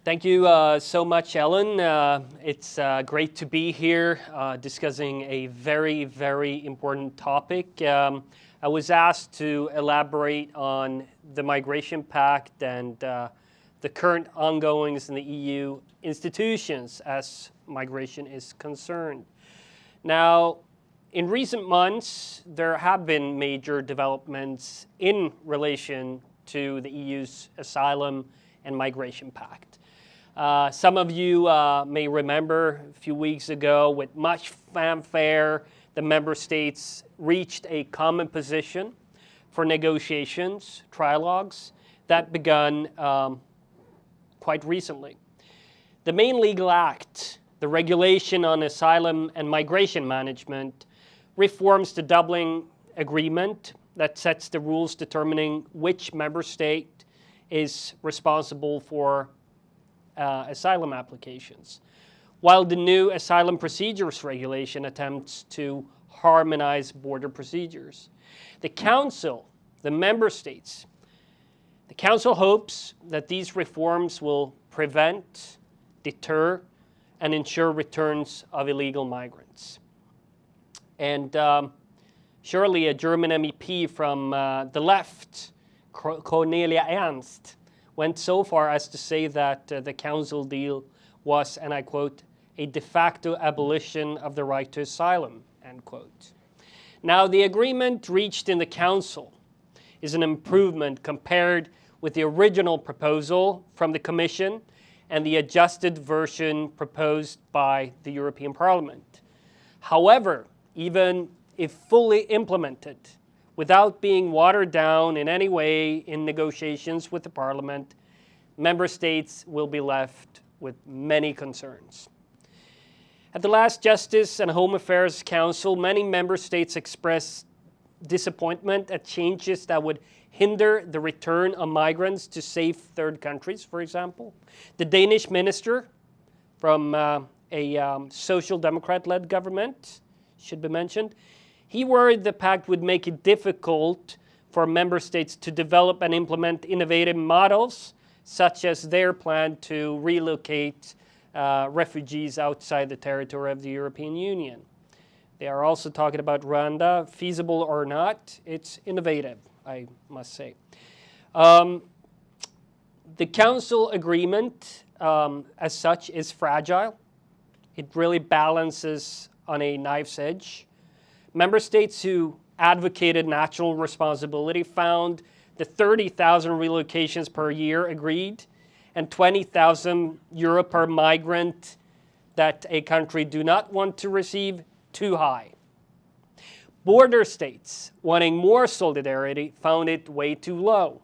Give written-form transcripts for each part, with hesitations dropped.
Thank you so much, Ellen. It's great to be here discussing a very, very important topic. I was asked to elaborate on the Migration Pact and the current ongoings in the EU institutions as migration is concerned. Now, in recent months, there have been major developments in relation to the EU's Asylum and Migration Pact. Some of you may remember a few weeks ago, with much fanfare, the member states reached a common position for negotiations, trilogues, that began quite recently. The main legal act, the Regulation on Asylum and Migration Management, reforms the Dublin Agreement that sets the rules determining which member state is responsible for asylum applications, while the new Asylum Procedures Regulation attempts to harmonize border procedures. The Council, the member states, the Council hopes that these reforms will prevent, deter, and ensure returns of illegal migrants. And surely a German MEP from the left, Cornelia Ernst, went so far as to say that the Council deal was, and I quote, a de facto abolition of the right to asylum, end quote. Now, the agreement reached in the Council is an improvement compared with the original proposal from the Commission and the adjusted version proposed by the European Parliament. However, even if fully implemented, without being watered down in any way in negotiations with the Parliament, member states will be left with many concerns. At the last Justice and Home Affairs Council, many member states expressed disappointment at changes that would hinder the return of migrants to safe third countries, for example. The Danish minister from a Social Democrat-led government, should be mentioned, he worried the pact would make it difficult for member states to develop and implement innovative models, such as their plan to relocate refugees outside the territory of the European Union. They are also talking about Rwanda, feasible or not, it's innovative, I must say. The Council agreement, as such, is fragile. It really balances on a knife's edge. Member states who advocated national responsibility found the 30,000 relocations per year agreed and 20,000 euro per migrant that a country do not want to receive too high. Border states wanting more solidarity found it way too low.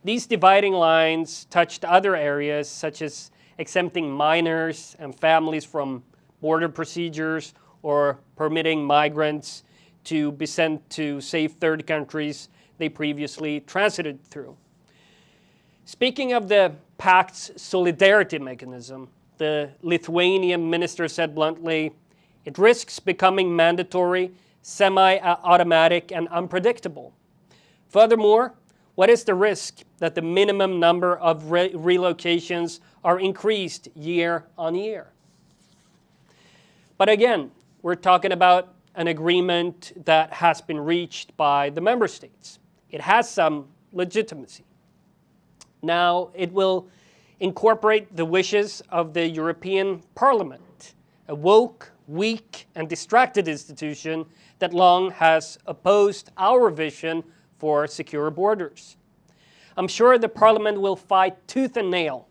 These dividing lines touched other areas such as exempting minors and families from border procedures or permitting migrants to be sent to safe third countries they previously transited through. Speaking of the Pact's solidarity mechanism, the Lithuanian minister said bluntly, it risks becoming mandatory, semi-automatic, and unpredictable. Furthermore, what is the risk that the minimum number of relocations are increased year on year? But again, we're talking about an agreement that has been reached by the member states. It has some legitimacy. Now, it will incorporate the wishes of the European Parliament, a woke, weak, and distracted institution that long has opposed our vision for secure borders. I'm sure the Parliament will fight tooth and nail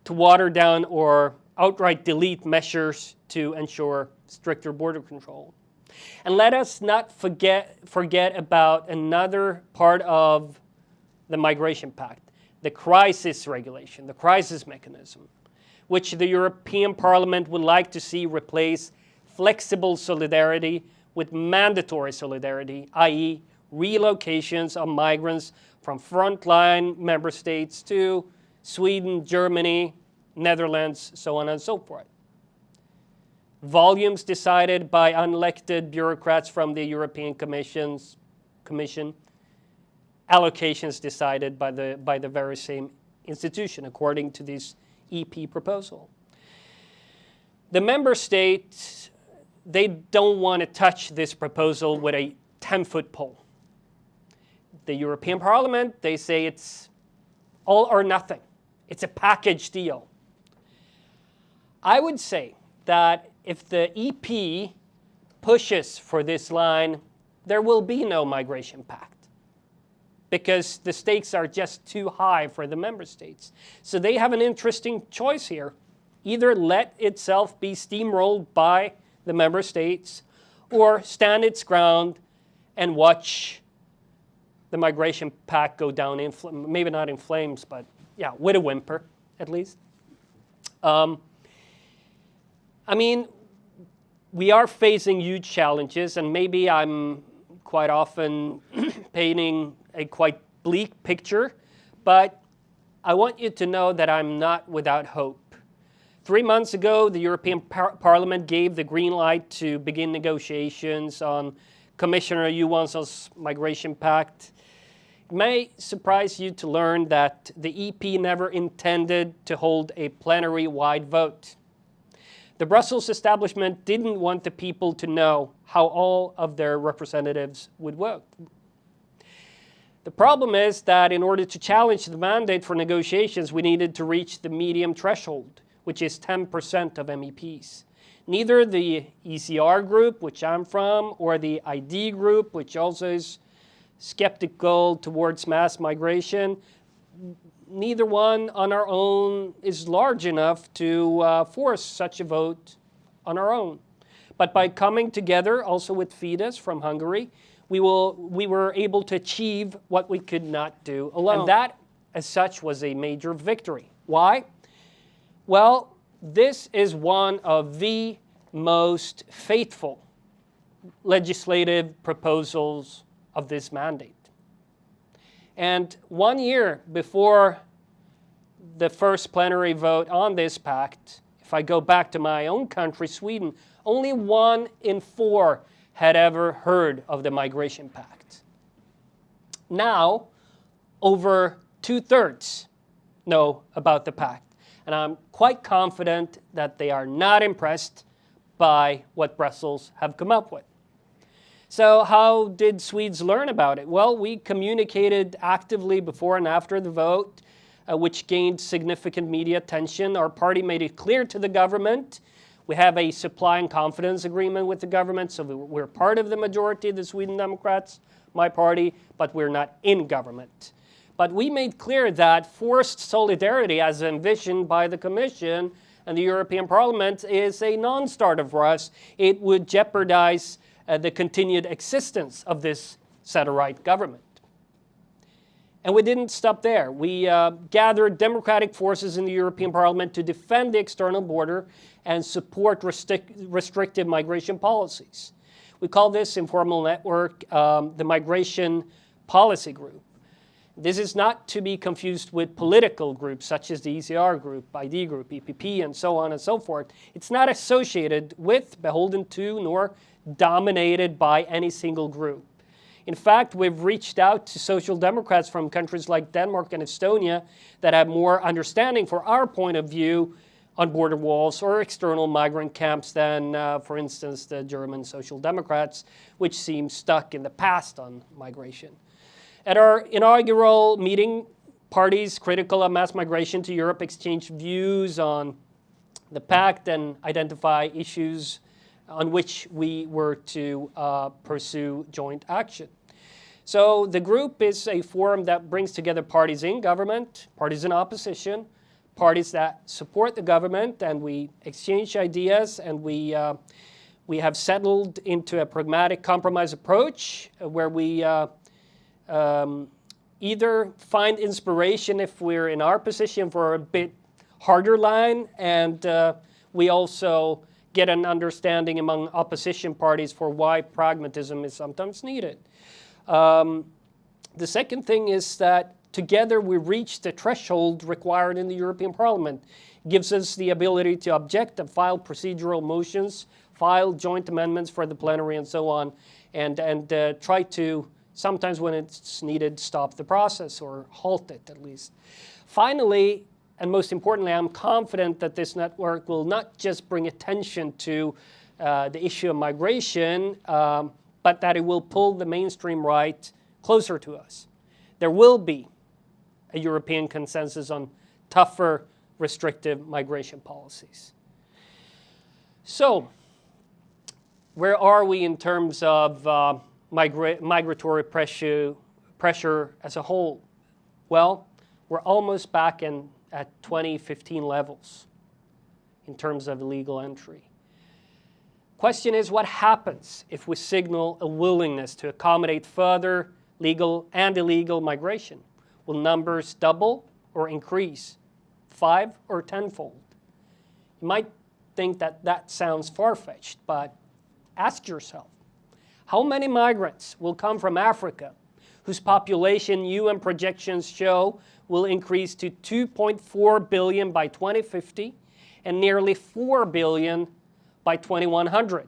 to water down or outright delete measures to ensure stricter border control. And let us not forget about another part of the Migration Pact, the crisis regulation, the crisis mechanism, which the European Parliament would like to see replace flexible solidarity with mandatory solidarity, i.e. relocations of migrants from frontline member states to Sweden, Germany, Netherlands, so on and so forth. Volumes decided by unelected bureaucrats from the European Commission, allocations decided by the very same institution according to these EP proposal. The member states, they don't want to touch this proposal with a 10-foot pole. The European Parliament, they say it's all or nothing. It's a package deal. I would say that if the EP pushes for this line, there will be no migration pact because the stakes are just too high for the member states. So they have an interesting choice here. Either let itself be steamrolled by the member states or stand its ground and watch the migration pact go down in, maybe not in flames, but yeah, with a whimper at least. I mean, we are facing huge challenges, and maybe I'm quite often painting a quite bleak picture, but I want you to know that I'm not without hope. 3 months ago, the European Parliament gave the green light to begin negotiations on Commissioner Johansson's migration pact. It may surprise you to learn that the EP never intended to hold a plenary-wide vote. The Brussels establishment didn't want the people to know how all of their representatives would vote. The problem is that in order to challenge the mandate for negotiations, we needed to reach the medium threshold, which is 10% of MEPs. Neither the ECR group, which I'm from, or the ID group, which also is skeptical towards mass migration, neither one on our own is large enough to force such a vote on our own. But by coming together, also with Fidesz from Hungary, we were able to achieve what we could not do alone. And that, as such, was a major victory. Why? Well, this is one of the most faithful legislative proposals of this mandate. And 1 year before the first plenary vote on this pact, if I go back to my own country, Sweden, only 1 in 4 had ever heard of the migration pact. Now, over 2/3 know about the pact. And I'm quite confident that they are not impressed by what Brussels have come up with. So how did Swedes learn about it? Well, we communicated actively before and after the vote, which gained significant media attention. Our party made it clear to the government. We have a supply and confidence agreement with the government, so we're part of the majority of the Sweden Democrats, my party, but we're not in government. But we made clear that forced solidarity, as envisioned by the Commission and the European Parliament, is a non-starter for us. It would jeopardize the continued existence of this center-right government. And we didn't stop there. We gathered democratic forces in the European Parliament to defend the external border and support restrictive migration policies. We call this informal network the Migration Policy Group. This is not to be confused with political groups such as the ECR group, ID group, EPP, and so on and so forth. It's not associated with, beholden to, nor dominated by any single group. In fact, we've reached out to social democrats from countries like Denmark and Estonia that have more understanding for our point of view on border walls or external migrant camps than, for instance, the German social democrats, which seem stuck in the past on migration. At our inaugural meeting, parties critical of mass migration to Europe exchanged views on the pact and identify issues on which we were to pursue joint action. So the group is a forum that brings together parties in government, parties in opposition, parties that support the government, and we exchange ideas, and we have settled into a pragmatic compromise approach where we either find inspiration if we're in our position for a bit harder line, and we also get an understanding among opposition parties for why pragmatism is sometimes needed. The second thing is that together we reach the threshold required in the European Parliament. It gives us the ability to object and file procedural motions, file joint amendments for the plenary and so on, and try to, sometimes when it's needed, stop the process or halt it at least. Finally, and most importantly, I'm confident that this network will not just bring attention to the issue of migration, but that it will pull the mainstream right closer to us. There will be a European consensus on tougher, restrictive migration policies. So, where are we in terms of migratory pressure as a whole? Well, we're almost back at 2015 levels in terms of illegal entry. Question is, what happens if we signal a willingness to accommodate further legal and illegal migration? Will numbers double or increase 5 or 10-fold? You might think that that sounds far-fetched, but ask yourself, how many migrants will come from Africa, whose population UN projections show will increase to 2.4 billion by 2050 and nearly 4 billion by 2100.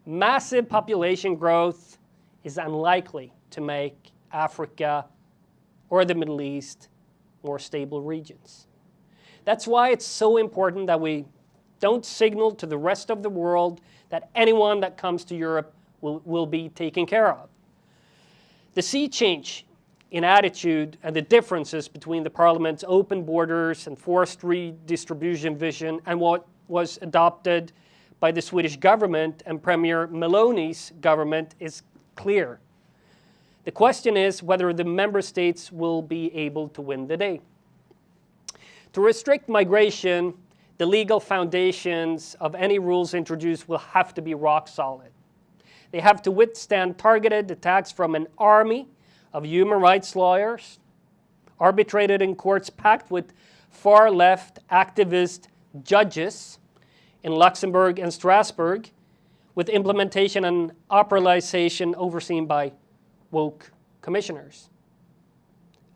Massive population growth is unlikely to make Africa or the Middle East more stable regions. That's why it's so important that we don't signal to the rest of the world that anyone that comes to Europe will be taken care of. The sea change in attitude and the differences between the Parliament's open borders and forced redistribution vision and what was adopted by the Swedish government and Premier Meloni's government is clear. The question is whether the member states will be able to win the day. To restrict migration, the legal foundations of any rules introduced will have to be rock solid. They have to withstand targeted attacks from an army of human rights lawyers, arbitrated in courts packed with far-left activist judges in Luxembourg and Strasbourg, with implementation and operationalization overseen by woke commissioners.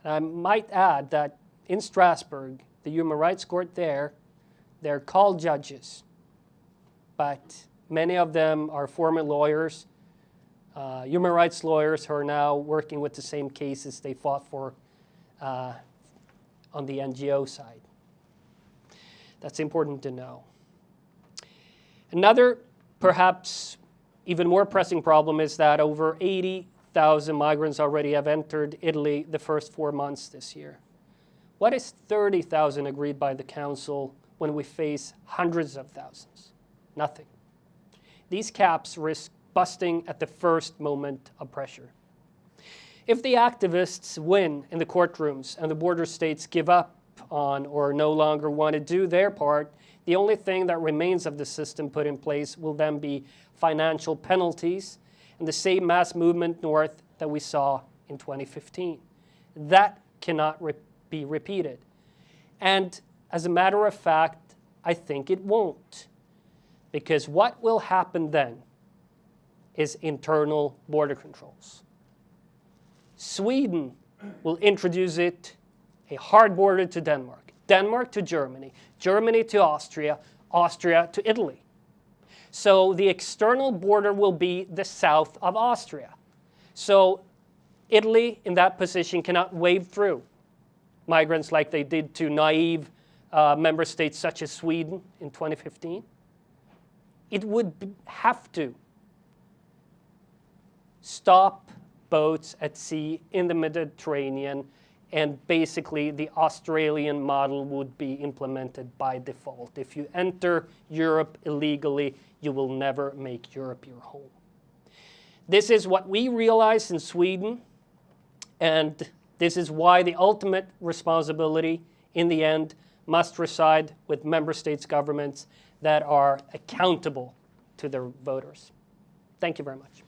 And I might add that in Strasbourg, the Human Rights Court they're called judges, but many of them are former lawyers, human rights lawyers who are now working with the same cases they fought for on the NGO side. That's important to know. Another, perhaps even more pressing problem is that over 80,000 migrants already have entered Italy the first 4 months this year. What is 30,000 agreed by the Council when we face hundreds of thousands? Nothing. These caps risk busting at the first moment of pressure. If the activists win in the courtrooms and the border states give up on or no longer want to do their part, the only thing that remains of the system put in place will then be financial penalties and the same mass movement north that we saw in 2015. That cannot be repeated. And as a matter of fact, I think it won't. Because what will happen then is internal border controls. Sweden will introduce it, a hard border to Denmark, Denmark to Germany, Germany to Austria, Austria to Italy. So the external border will be the south of Austria. So Italy, in that position, cannot wave through migrants like they did to naive member states such as Sweden in 2015. It would have to stop boats at sea in the Mediterranean, and basically the Australian model would be implemented by default. If you enter Europe illegally, you will never make Europe your home. This is what we realize in Sweden, and this is why the ultimate responsibility in the end must reside with member states' governments that are accountable to their voters. Thank you very much.